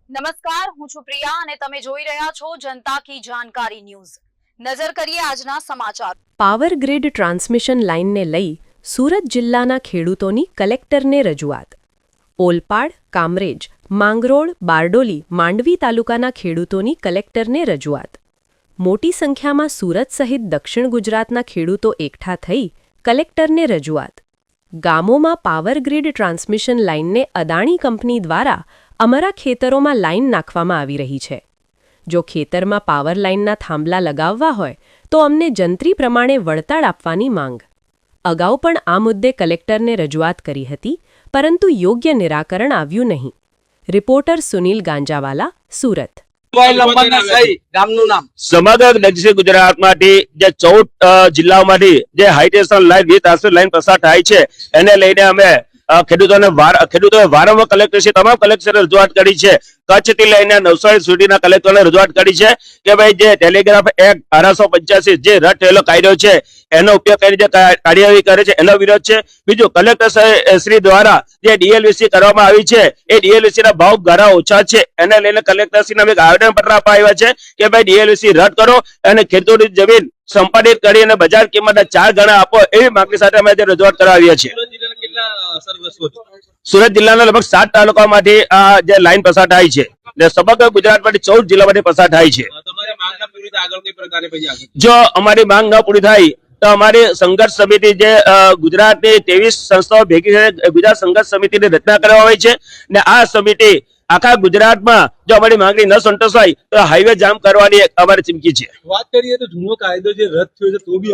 નમસ્કાર, હું છું પ્રિયા અને તમે જોઈ રહ્યા છો જનતા કી જાણકારી ન્યૂઝ। નજર કરીએ આજના સમાચાર। પાવર ગ્રીડ ટ્રાન્સમિશન લાઇનને લઈ સુરત જિલ્લાના ખેડૂતોની કલેક્ટરને રજૂઆત। ઓલપાડ, કામરેજ, માંગરોળ, બારડોલી, માંડવી તાલુકાના ખેડૂતોની કલેક્ટરને રજૂઆત। મોટી સંખ્યામાં સુરત સહિત દક્ષિણ ગુજરાતના ખેડૂતો એકઠા થઈ કલેક્ટરને રજૂઆત। ગામોમાં પાવર ગ્રીડ ટ્રાન્સમિશન લાઇનને અદાણી કંપની દ્વારા અમારા ખેતરોમાં લાઇન નાખવામાં આવી રહી છે। જો ખેતરમાં પાવર લાઇનના થાંભલા લગાવવા હોય તો અમને જંત્રી પ્રમાણે વળતર આપવાની માંગ। અગાઉ પણ આ મુદ્દે કલેક્ટરને રજૂઆત કરી હતી, પરંતુ યોગ્ય નિરાકરણ આવ્યું નહીં। રિપોર્ટર સુનિલ ગાંજાવાલા, સુરત। સમગ્ર દક્ષિણ ગુજરાતમાંથી જે 14 જિલ્લાઓમાંથી જે હાઈટેન્શન લાઇન વી ટ્રાન્સમિશન લાઇન પસાર થાય છે એને લઈને અમે ખેડૂતોએ વારંવાર કલેક્ટરશ્રી તમામ કલેક્ટરે રજૂઆત કરી છે। કચ્છથી લઈને નવસારી સુધીના કલેક્ટરને રજૂઆત કરી છે કે ભાઈ જે ટેલિગ્રાફ એક્ટ 1885 જે રદ થયેલો કાયદો છે એનો ઉપયોગ કરીને જે કાર્યવાહી કરે છે એનો વિરોધ છે। બીજું, કલેક્ટર શ્રી દ્વારા જે ડીએલવીસી કરવામાં આવી છે એ ડીએલવીસી ના ભાવ ઘણા ઓછા છે, એને લઈને કલેક્ટરશ્રીને અમે આવેદન પત્ર આપવા આવ્યા છે કે ભાઈ ડીએલવીસી રદ કરો અને ખેડૂતોની જમીન સંપાદિત કરી અને બજાર કિંમતના 4 ગણા આપો, એવી માંગણી સાથે અમે રજૂઆત કરવા આવ્યા છીએ। સુરત જિલ્લાના લગભગ 7 તાલુકામાંથી આ જે લાઈન પસાર થાય છે અને સમગ્ર ગુજરાતમાંથી 14 જિલ્લામાંથી પસાર થાય છે। જો અમારી માંગ ન પૂરી થાય તો અમારી સંઘર્ષ સમિતિ જે ગુજરાતની 23 સંસ્થાઓ ભેગી થઈને ગુજરાત સંઘર્ષ સમિતિની રચના કરવામાં આવી છે અને આ સમિતિ આખા ગુજરાતમાં જો અમારી માંગણી ન સંતોષાય તો હાઈવે જામ કરવાની અમારી ચીમકી છે। વાત કરીએ તો જૂનો કાયદો જે રદ થયો છે તો બી